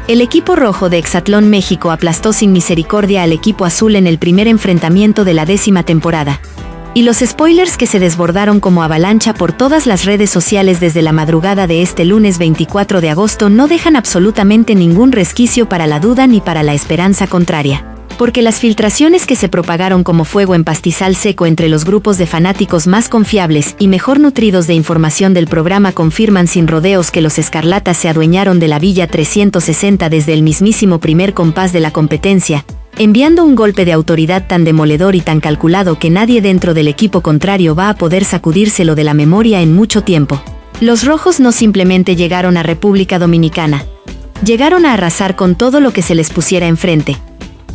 El equipo rojo de Exatlón México aplastó sin misericordia al equipo azul en el primer enfrentamiento de la 10ª temporada. Y los spoilers que se desbordaron como avalancha por todas las redes sociales desde la madrugada de este lunes 24 de agosto no dejan absolutamente ningún resquicio para la duda ni para la esperanza contraria. Porque las filtraciones que se propagaron como fuego en pastizal seco entre los grupos de fanáticos más confiables y mejor nutridos de información del programa confirman sin rodeos que los escarlatas se adueñaron de la Villa 360 desde el mismísimo primer compás de la competencia, enviando un golpe de autoridad tan demoledor y tan calculado que nadie dentro del equipo contrario va a poder sacudírselo de la memoria en mucho tiempo. Los rojos no simplemente llegaron a República Dominicana. Llegaron a arrasar con todo lo que se les pusiera enfrente.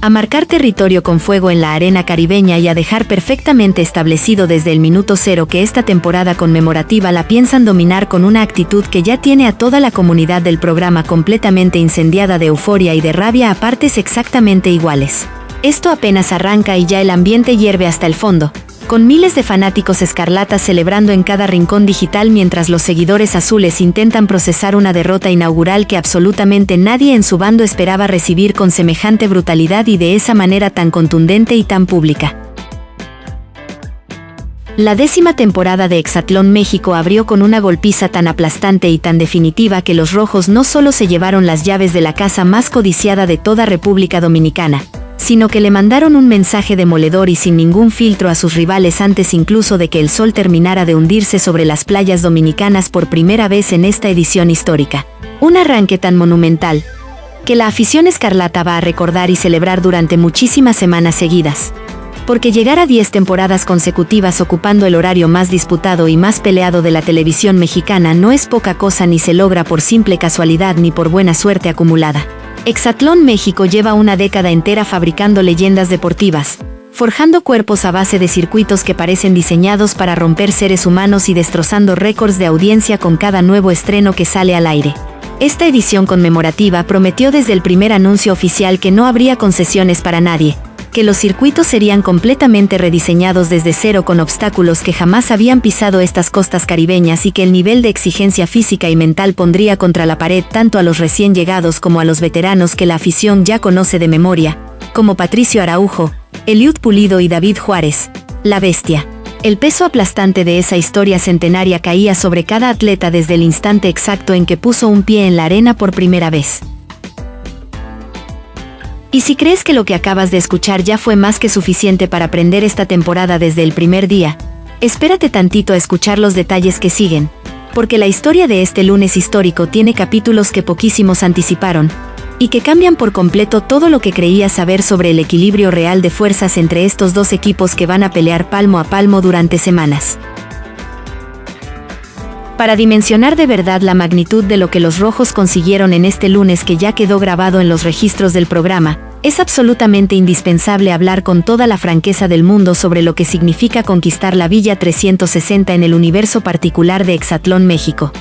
A marcar territorio con fuego en la arena caribeña y a dejar perfectamente establecido desde el minuto cero que esta temporada conmemorativa la piensan dominar con una actitud que ya tiene a toda la comunidad del programa completamente incendiada de euforia y de rabia a partes exactamente iguales. Esto apenas arranca y ya el ambiente hierve hasta el fondo, con miles de fanáticos escarlatas celebrando en cada rincón digital mientras los seguidores azules intentan procesar una derrota inaugural que absolutamente nadie en su bando esperaba recibir con semejante brutalidad y de esa manera tan contundente y tan pública. La 10ª temporada de Exatlón México abrió con una golpiza tan aplastante y tan definitiva que los rojos no solo se llevaron las llaves de la casa más codiciada de toda República Dominicana, sino que le mandaron un mensaje demoledor y sin ningún filtro a sus rivales antes incluso de que el sol terminara de hundirse sobre las playas dominicanas por primera vez en esta edición histórica. Un arranque tan monumental, que la afición escarlata va a recordar y celebrar durante muchísimas semanas seguidas. Porque llegar a 10 temporadas consecutivas ocupando el horario más disputado y más peleado de la televisión mexicana no es poca cosa ni se logra por simple casualidad ni por buena suerte acumulada. Exatlón México lleva una década entera fabricando leyendas deportivas, forjando cuerpos a base de circuitos que parecen diseñados para romper seres humanos y destrozando récords de audiencia con cada nuevo estreno que sale al aire. Esta edición conmemorativa prometió desde el primer anuncio oficial que no habría concesiones para nadie, que los circuitos serían completamente rediseñados desde cero con obstáculos que jamás habían pisado estas costas caribeñas y que el nivel de exigencia física y mental pondría contra la pared tanto a los recién llegados como a los veteranos que la afición ya conoce de memoria, como Patricio Araujo, Eliud Pulido y David Juárez, la bestia. El peso aplastante de esa historia centenaria caía sobre cada atleta desde el instante exacto en que puso un pie en la arena por primera vez. Y si crees que lo que acabas de escuchar ya fue más que suficiente para aprender esta temporada desde el primer día, espérate tantito a escuchar los detalles que siguen, porque la historia de este lunes histórico tiene capítulos que poquísimos anticiparon, y que cambian por completo todo lo que creías saber sobre el equilibrio real de fuerzas entre estos dos equipos que van a pelear palmo a palmo durante semanas. Para dimensionar de verdad la magnitud de lo que los rojos consiguieron en este lunes que ya quedó grabado en los registros del programa, es absolutamente indispensable hablar con toda la franqueza del mundo sobre lo que significa conquistar la Villa 360 en el universo particular de Exatlón México.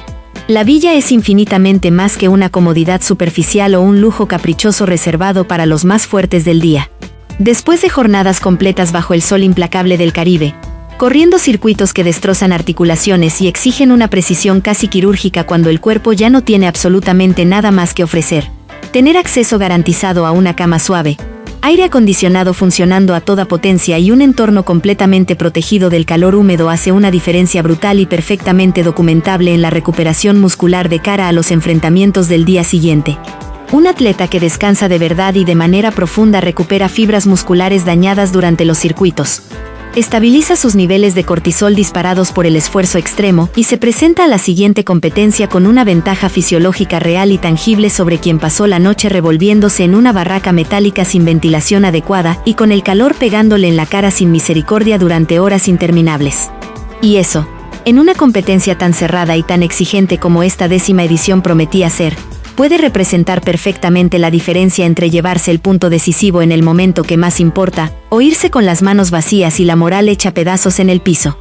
La villa es infinitamente más que una comodidad superficial o un lujo caprichoso reservado para los más fuertes del día. Después de jornadas completas bajo el sol implacable del Caribe, corriendo circuitos que destrozan articulaciones y exigen una precisión casi quirúrgica cuando el cuerpo ya no tiene absolutamente nada más que ofrecer. Tener acceso garantizado a una cama suave, aire acondicionado funcionando a toda potencia y un entorno completamente protegido del calor húmedo hace una diferencia brutal y perfectamente documentable en la recuperación muscular de cara a los enfrentamientos del día siguiente. Un atleta que descansa de verdad y de manera profunda recupera fibras musculares dañadas durante los circuitos. Estabiliza sus niveles de cortisol disparados por el esfuerzo extremo y se presenta a la siguiente competencia con una ventaja fisiológica real y tangible sobre quien pasó la noche revolviéndose en una barraca metálica sin ventilación adecuada y con el calor pegándole en la cara sin misericordia durante horas interminables. Y eso, en una competencia tan cerrada y tan exigente como esta 10ª edición prometía ser, puede representar perfectamente la diferencia entre llevarse el punto decisivo en el momento que más importa, o irse con las manos vacías y la moral hecha pedazos en el piso.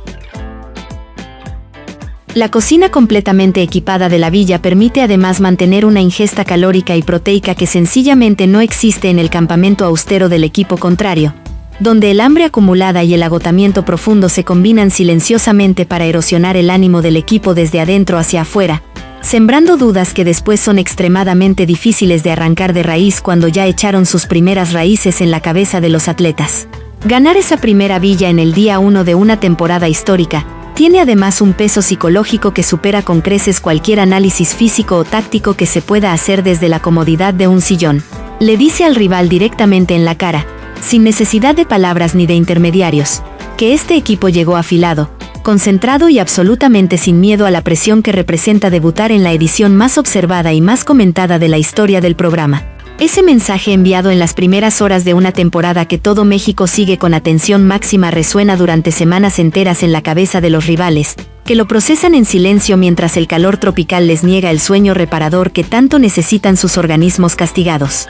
La cocina completamente equipada de la villa permite además mantener una ingesta calórica y proteica que sencillamente no existe en el campamento austero del equipo contrario, donde el hambre acumulada y el agotamiento profundo se combinan silenciosamente para erosionar el ánimo del equipo desde adentro hacia afuera, sembrando dudas que después son extremadamente difíciles de arrancar de raíz cuando ya echaron sus primeras raíces en la cabeza de los atletas. Ganar esa primera villa en el día 1 de una temporada histórica tiene además un peso psicológico que supera con creces cualquier análisis físico o táctico que se pueda hacer desde la comodidad de un sillón. Le dice al rival directamente en la cara, sin necesidad de palabras ni de intermediarios, que este equipo llegó afilado, concentrado y absolutamente sin miedo a la presión que representa debutar en la edición más observada y más comentada de la historia del programa. Ese mensaje enviado en las primeras horas de una temporada que todo México sigue con atención máxima resuena durante semanas enteras en la cabeza de los rivales, que lo procesan en silencio mientras el calor tropical les niega el sueño reparador que tanto necesitan sus organismos castigados.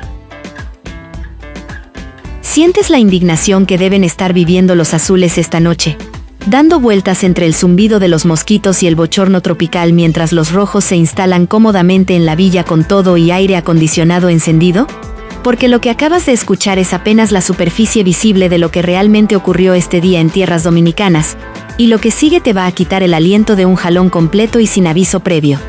¿Sientes la indignación que deben estar viviendo los azules esta noche? Dando vueltas entre el zumbido de los mosquitos y el bochorno tropical mientras los rojos se instalan cómodamente en la villa con todo y aire acondicionado encendido? Porque lo que acabas de escuchar es apenas la superficie visible de lo que realmente ocurrió este día en tierras dominicanas, y lo que sigue te va a quitar el aliento de un jalón completo y sin aviso previo.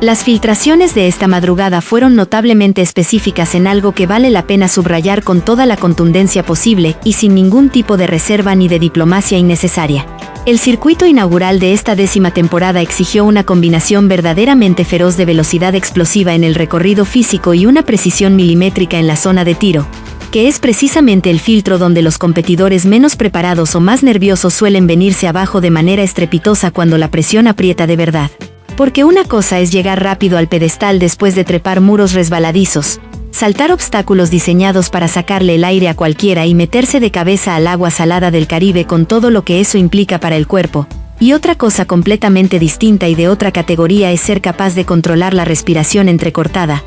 Las filtraciones de esta madrugada fueron notablemente específicas en algo que vale la pena subrayar con toda la contundencia posible y sin ningún tipo de reserva ni de diplomacia innecesaria. El circuito inaugural de esta 10ª temporada exigió una combinación verdaderamente feroz de velocidad explosiva en el recorrido físico y una precisión milimétrica en la zona de tiro, que es precisamente el filtro donde los competidores menos preparados o más nerviosos suelen venirse abajo de manera estrepitosa cuando la presión aprieta de verdad. Porque una cosa es llegar rápido al pedestal después de trepar muros resbaladizos, saltar obstáculos diseñados para sacarle el aire a cualquiera y meterse de cabeza al agua salada del Caribe con todo lo que eso implica para el cuerpo. Y otra cosa completamente distinta y de otra categoría es ser capaz de controlar la respiración entrecortada,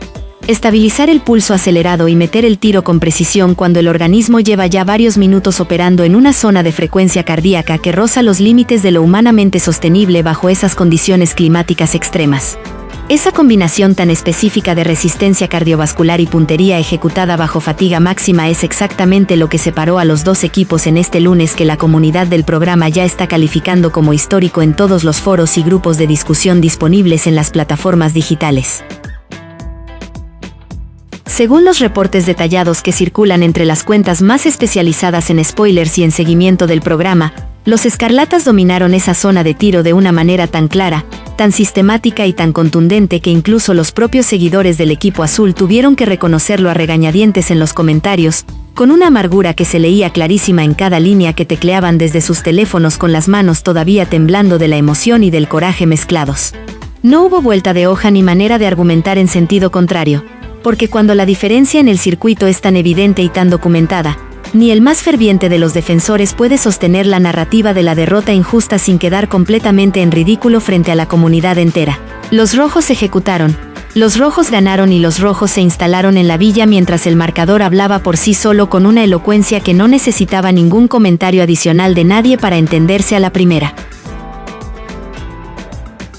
estabilizar el pulso acelerado y meter el tiro con precisión cuando el organismo lleva ya varios minutos operando en una zona de frecuencia cardíaca que roza los límites de lo humanamente sostenible bajo esas condiciones climáticas extremas. Esa combinación tan específica de resistencia cardiovascular y puntería ejecutada bajo fatiga máxima es exactamente lo que separó a los dos equipos en este lunes que la comunidad del programa ya está calificando como histórico en todos los foros y grupos de discusión disponibles en las plataformas digitales. Según los reportes detallados que circulan entre las cuentas más especializadas en spoilers y en seguimiento del programa, los escarlatas dominaron esa zona de tiro de una manera tan clara, tan sistemática y tan contundente que incluso los propios seguidores del equipo azul tuvieron que reconocerlo a regañadientes en los comentarios, con una amargura que se leía clarísima en cada línea que tecleaban desde sus teléfonos con las manos todavía temblando de la emoción y del coraje mezclados. No hubo vuelta de hoja ni manera de argumentar en sentido contrario. Porque cuando la diferencia en el circuito es tan evidente y tan documentada, ni el más ferviente de los defensores puede sostener la narrativa de la derrota injusta sin quedar completamente en ridículo frente a la comunidad entera. Los rojos ejecutaron, los rojos ganaron y los rojos se instalaron en la villa mientras el marcador hablaba por sí solo con una elocuencia que no necesitaba ningún comentario adicional de nadie para entenderse a la primera.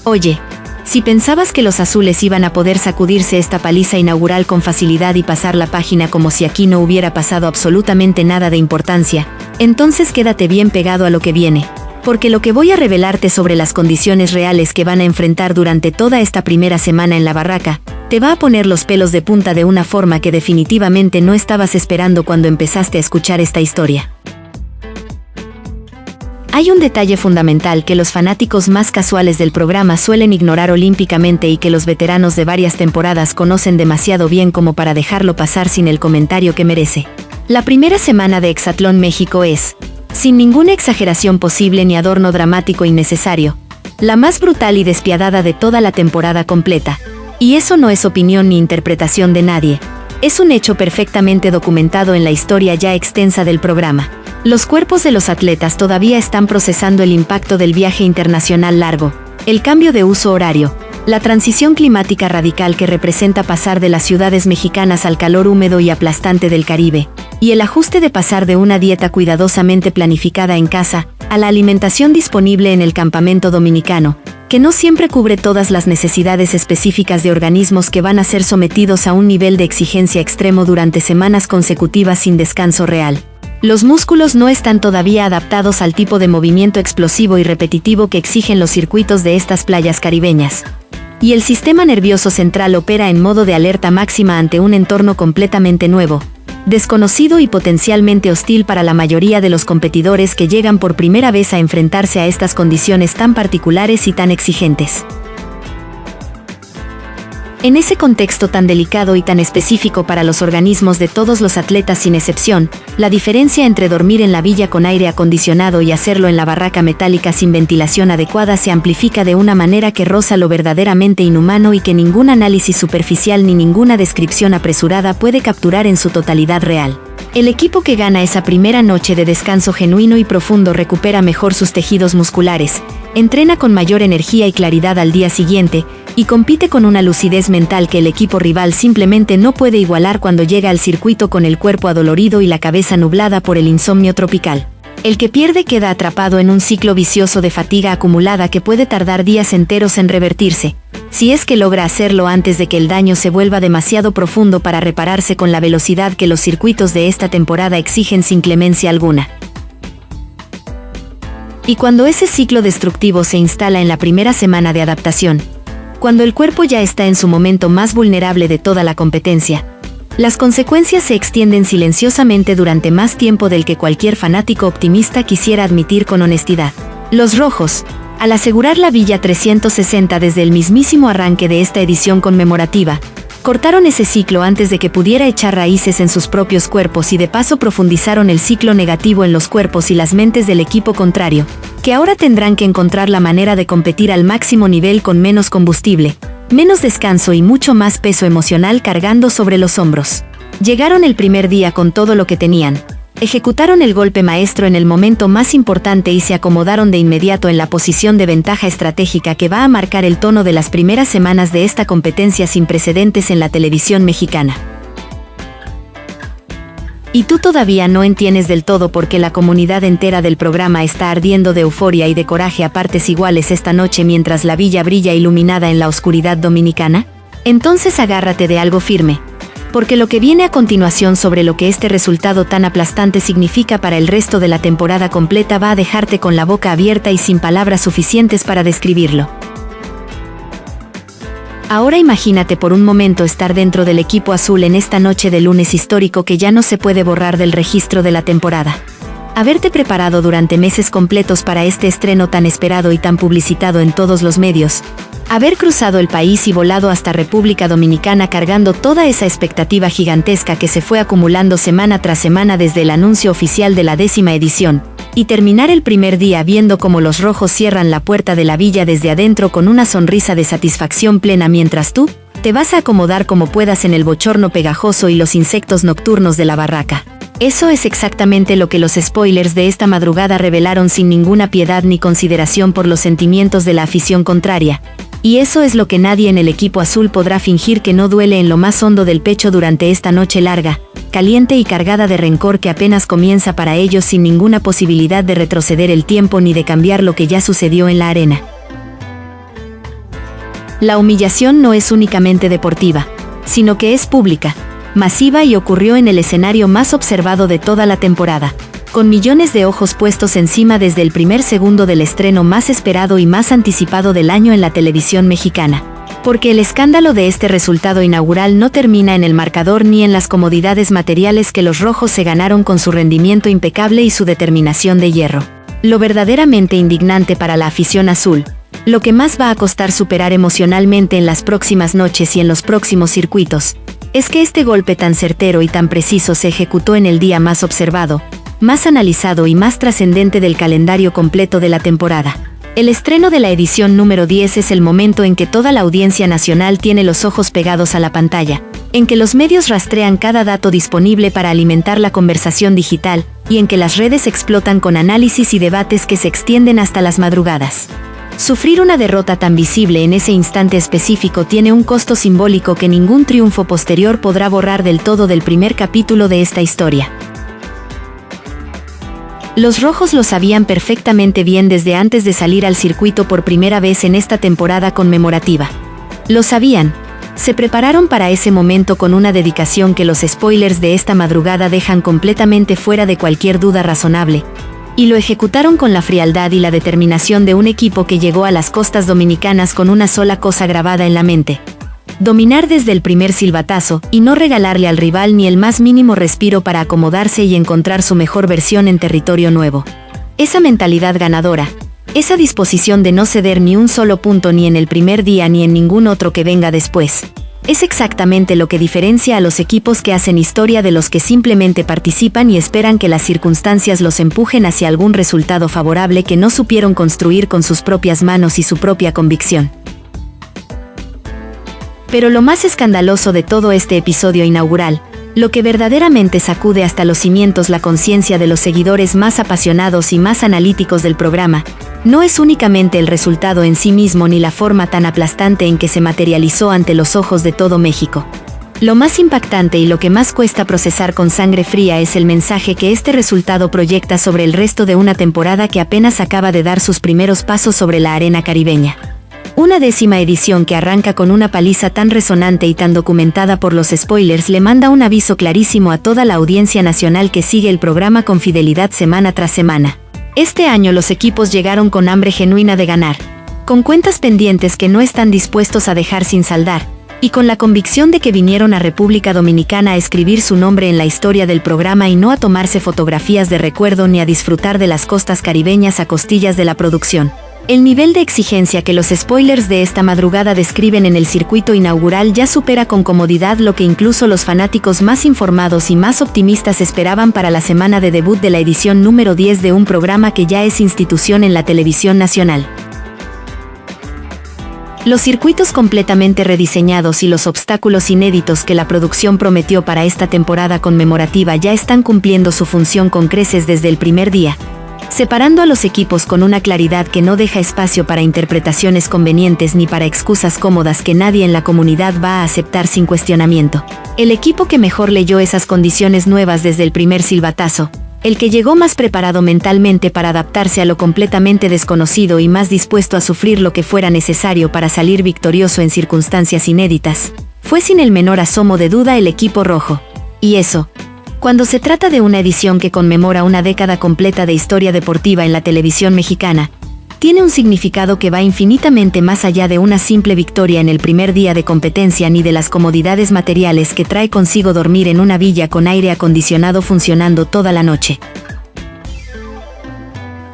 Oye, si pensabas que los azules iban a poder sacudirse esta paliza inaugural con facilidad y pasar la página como si aquí no hubiera pasado absolutamente nada de importancia, entonces quédate bien pegado a lo que viene, porque lo que voy a revelarte sobre las condiciones reales que van a enfrentar durante toda esta primera semana en la barraca, te va a poner los pelos de punta de una forma que definitivamente no estabas esperando cuando empezaste a escuchar esta historia. Hay un detalle fundamental que los fanáticos más casuales del programa suelen ignorar olímpicamente y que los veteranos de varias temporadas conocen demasiado bien como para dejarlo pasar sin el comentario que merece. La primera semana de Hexatlón México es, sin ninguna exageración posible ni adorno dramático innecesario, la más brutal y despiadada de toda la temporada completa. Y eso no es opinión ni interpretación de nadie. Es un hecho perfectamente documentado en la historia ya extensa del programa. Los cuerpos de los atletas todavía están procesando el impacto del viaje internacional largo, el cambio de uso horario, la transición climática radical que representa pasar de las ciudades mexicanas al calor húmedo y aplastante del Caribe, y el ajuste de pasar de una dieta cuidadosamente planificada en casa a la alimentación disponible en el campamento dominicano, que no siempre cubre todas las necesidades específicas de organismos que van a ser sometidos a un nivel de exigencia extremo durante semanas consecutivas sin descanso real. Los músculos no están todavía adaptados al tipo de movimiento explosivo y repetitivo que exigen los circuitos de estas playas caribeñas. Y el sistema nervioso central opera en modo de alerta máxima ante un entorno completamente nuevo, desconocido y potencialmente hostil para la mayoría de los competidores que llegan por primera vez a enfrentarse a estas condiciones tan particulares y tan exigentes. En ese contexto tan delicado y tan específico para los organismos de todos los atletas sin excepción, la diferencia entre dormir en la villa con aire acondicionado y hacerlo en la barraca metálica sin ventilación adecuada se amplifica de una manera que roza lo verdaderamente inhumano y que ningún análisis superficial ni ninguna descripción apresurada puede capturar en su totalidad real. El equipo que gana esa primera noche de descanso genuino y profundo recupera mejor sus tejidos musculares, entrena con mayor energía y claridad al día siguiente, y compite con una lucidez mental que el equipo rival simplemente no puede igualar cuando llega al circuito con el cuerpo adolorido y la cabeza nublada por el insomnio tropical. El que pierde queda atrapado en un ciclo vicioso de fatiga acumulada que puede tardar días enteros en revertirse, si es que logra hacerlo antes de que el daño se vuelva demasiado profundo para repararse con la velocidad que los circuitos de esta temporada exigen sin clemencia alguna. Y cuando ese ciclo destructivo se instala en la primera semana de adaptación, cuando el cuerpo ya está en su momento más vulnerable de toda la competencia, las consecuencias se extienden silenciosamente durante más tiempo del que cualquier fanático optimista quisiera admitir con honestidad. Los rojos, al asegurar la Villa 360 desde el mismísimo arranque de esta edición conmemorativa, cortaron ese ciclo antes de que pudiera echar raíces en sus propios cuerpos y de paso profundizaron el ciclo negativo en los cuerpos y las mentes del equipo contrario, que ahora tendrán que encontrar la manera de competir al máximo nivel con menos combustible, menos descanso y mucho más peso emocional cargando sobre los hombros. Llegaron el primer día con todo lo que tenían, ejecutaron el golpe maestro en el momento más importante y se acomodaron de inmediato en la posición de ventaja estratégica que va a marcar el tono de las primeras semanas de esta competencia sin precedentes en la televisión mexicana. Y tú todavía no entiendes del todo por qué la comunidad entera del programa está ardiendo de euforia y de coraje a partes iguales esta noche mientras la villa brilla iluminada en la oscuridad dominicana. Entonces agárrate de algo firme, porque lo que viene a continuación sobre lo que este resultado tan aplastante significa para el resto de la temporada completa va a dejarte con la boca abierta y sin palabras suficientes para describirlo. Ahora imagínate por un momento estar dentro del equipo azul en esta noche de lunes histórico que ya no se puede borrar del registro de la temporada. Haberte preparado durante meses completos para este estreno tan esperado y tan publicitado en todos los medios. Haber cruzado el país y volado hasta República Dominicana cargando toda esa expectativa gigantesca que se fue acumulando semana tras semana desde el anuncio oficial de la 10ª edición, y terminar el primer día viendo cómo los rojos cierran la puerta de la villa desde adentro con una sonrisa de satisfacción plena mientras tú te vas a acomodar como puedas en el bochorno pegajoso y los insectos nocturnos de la barraca. Eso es exactamente lo que los spoilers de esta madrugada revelaron sin ninguna piedad ni consideración por los sentimientos de la afición contraria. Y eso es lo que nadie en el equipo azul podrá fingir que no duele en lo más hondo del pecho durante esta noche larga, caliente y cargada de rencor que apenas comienza para ellos sin ninguna posibilidad de retroceder el tiempo ni de cambiar lo que ya sucedió en la arena. La humillación no es únicamente deportiva, sino que es pública, masiva y ocurrió en el escenario más observado de toda la temporada, con millones de ojos puestos encima desde el primer segundo del estreno más esperado y más anticipado del año en la televisión mexicana. Porque el escándalo de este resultado inaugural no termina en el marcador ni en las comodidades materiales que los rojos se ganaron con su rendimiento impecable y su determinación de hierro. Lo verdaderamente indignante para la afición azul, lo que más va a costar superar emocionalmente en las próximas noches y en los próximos circuitos, es que este golpe tan certero y tan preciso se ejecutó en el día más observado, más analizado y más trascendente del calendario completo de la temporada. El estreno de la edición número 10 es el momento en que toda la audiencia nacional tiene los ojos pegados a la pantalla, en que los medios rastrean cada dato disponible para alimentar la conversación digital, y en que las redes explotan con análisis y debates que se extienden hasta las madrugadas. Sufrir una derrota tan visible en ese instante específico tiene un costo simbólico que ningún triunfo posterior podrá borrar del todo del primer capítulo de esta historia. Los rojos lo sabían perfectamente bien desde antes de salir al circuito por primera vez en esta temporada conmemorativa. Lo sabían, Se prepararon para ese momento con una dedicación que los spoilers de esta madrugada dejan completamente fuera de cualquier duda razonable, y lo ejecutaron con la frialdad y la determinación de un equipo que llegó a las costas dominicanas con una sola cosa grabada en la mente: dominar desde el primer silbatazo y no regalarle al rival ni el más mínimo respiro para acomodarse y encontrar su mejor versión en territorio nuevo. Esa mentalidad ganadora, esa disposición de no ceder ni un solo punto ni en el primer día ni en ningún otro que venga después, es exactamente lo que diferencia a los equipos que hacen historia de los que simplemente participan y esperan que las circunstancias los empujen hacia algún resultado favorable que no supieron construir con sus propias manos y su propia convicción. Pero lo más escandaloso de todo este episodio inaugural, lo que verdaderamente sacude hasta los cimientos la conciencia de los seguidores más apasionados y más analíticos del programa, no es únicamente el resultado en sí mismo ni la forma tan aplastante en que se materializó ante los ojos de todo México. Lo más impactante y lo que más cuesta procesar con sangre fría es el mensaje que este resultado proyecta sobre el resto de una temporada que apenas acaba de dar sus primeros pasos sobre la arena caribeña. Una 10ª edición que arranca con una paliza tan resonante y tan documentada por los spoilers le manda un aviso clarísimo a toda la audiencia nacional que sigue el programa con fidelidad semana tras semana. Este año los equipos llegaron con hambre genuina de ganar, con cuentas pendientes que no están dispuestos a dejar sin saldar, y con la convicción de que vinieron a República Dominicana a escribir su nombre en la historia del programa y no a tomarse fotografías de recuerdo ni a disfrutar de las costas caribeñas a costillas de la producción. El nivel de exigencia que los spoilers de esta madrugada describen en el circuito inaugural ya supera con comodidad lo que incluso los fanáticos más informados y más optimistas esperaban para la semana de debut de la edición número 10 de un programa que ya es institución en la televisión nacional. Los circuitos completamente rediseñados y los obstáculos inéditos que la producción prometió para esta temporada conmemorativa ya están cumpliendo su función con creces desde el primer día, separando a los equipos con una claridad que no deja espacio para interpretaciones convenientes ni para excusas cómodas que nadie en la comunidad va a aceptar sin cuestionamiento. El equipo que mejor leyó esas condiciones nuevas desde el primer silbatazo, el que llegó más preparado mentalmente para adaptarse a lo completamente desconocido y más dispuesto a sufrir lo que fuera necesario para salir victorioso en circunstancias inéditas, fue sin el menor asomo de duda el equipo rojo. Y eso, cuando se trata de una edición que conmemora una década completa de historia deportiva en la televisión mexicana, tiene un significado que va infinitamente más allá de una simple victoria en el primer día de competencia ni de las comodidades materiales que trae consigo dormir en una villa con aire acondicionado funcionando toda la noche.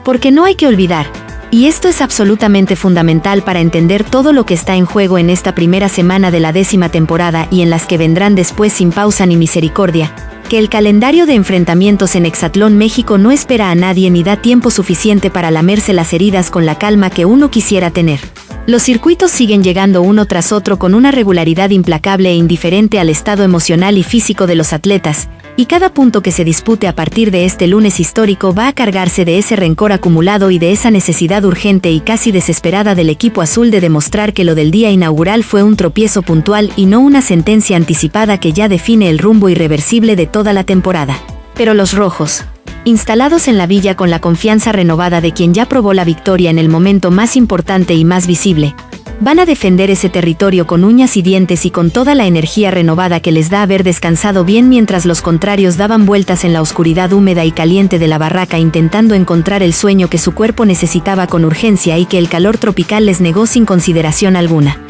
Porque no hay que olvidar, y esto es absolutamente fundamental para entender todo lo que está en juego en esta primera semana de la 10ª temporada y en las que vendrán después sin pausa ni misericordia, que el calendario de enfrentamientos en Hexatlón México no espera a nadie ni da tiempo suficiente para lamerse las heridas con la calma que uno quisiera tener. Los circuitos siguen llegando uno tras otro con una regularidad implacable e indiferente al estado emocional y físico de los atletas, y cada punto que se dispute a partir de este lunes histórico va a cargarse de ese rencor acumulado y de esa necesidad urgente y casi desesperada del equipo azul de demostrar que lo del día inaugural fue un tropiezo puntual y no una sentencia anticipada que ya define el rumbo irreversible de toda la temporada. Pero los rojos, instalados en la villa con la confianza renovada de quien ya probó la victoria en el momento más importante y más visible, van a defender ese territorio con uñas y dientes y con toda la energía renovada que les da haber descansado bien mientras los contrarios daban vueltas en la oscuridad húmeda y caliente de la barraca intentando encontrar el sueño que su cuerpo necesitaba con urgencia y que el calor tropical les negó sin consideración alguna.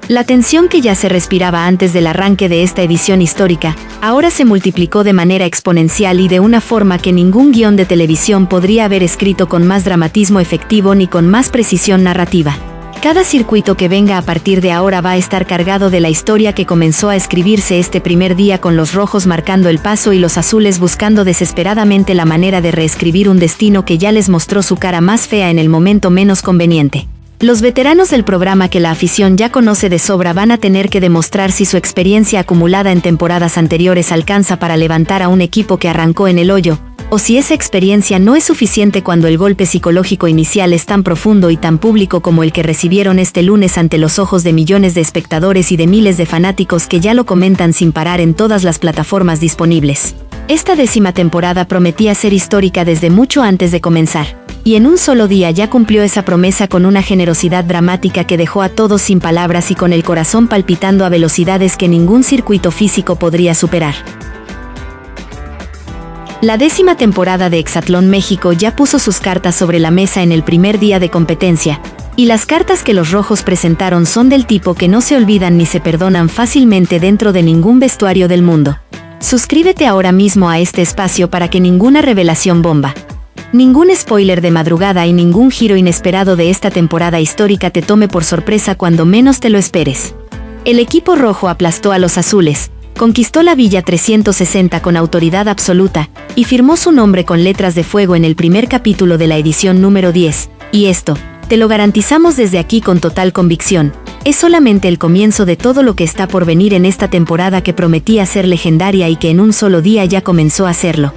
La tensión que ya se respiraba antes del arranque de esta edición histórica, ahora se multiplicó de manera exponencial y de una forma que ningún guión de televisión podría haber escrito con más dramatismo efectivo ni con más precisión narrativa. Cada circuito que venga a partir de ahora va a estar cargado de la historia que comenzó a escribirse este primer día con los rojos marcando el paso y los azules buscando desesperadamente la manera de reescribir un destino que ya les mostró su cara más fea en el momento menos conveniente. Los veteranos del programa que la afición ya conoce de sobra van a tener que demostrar si su experiencia acumulada en temporadas anteriores alcanza para levantar a un equipo que arrancó en el hoyo, o si esa experiencia no es suficiente cuando el golpe psicológico inicial es tan profundo y tan público como el que recibieron este lunes ante los ojos de millones de espectadores y de miles de fanáticos que ya lo comentan sin parar en todas las plataformas disponibles. Esta 10ª temporada prometía ser histórica desde mucho antes de comenzar, y en un solo día ya cumplió esa promesa con una generosidad dramática que dejó a todos sin palabras y con el corazón palpitando a velocidades que ningún circuito físico podría superar. La 10ª temporada de Hexatlón México ya puso sus cartas sobre la mesa en el primer día de competencia, y las cartas que los rojos presentaron son del tipo que no se olvidan ni se perdonan fácilmente dentro de ningún vestuario del mundo. Suscríbete ahora mismo a este espacio para que ninguna revelación bomba, ningún spoiler de madrugada y ningún giro inesperado de esta temporada histórica te tome por sorpresa cuando menos te lo esperes. El equipo rojo aplastó a los azules, conquistó la Villa 360 con autoridad absoluta, y firmó su nombre con letras de fuego en el primer capítulo de la edición número 10, y esto, te lo garantizamos desde aquí con total convicción, es solamente el comienzo de todo lo que está por venir en esta temporada que prometía ser legendaria y que en un solo día ya comenzó a serlo.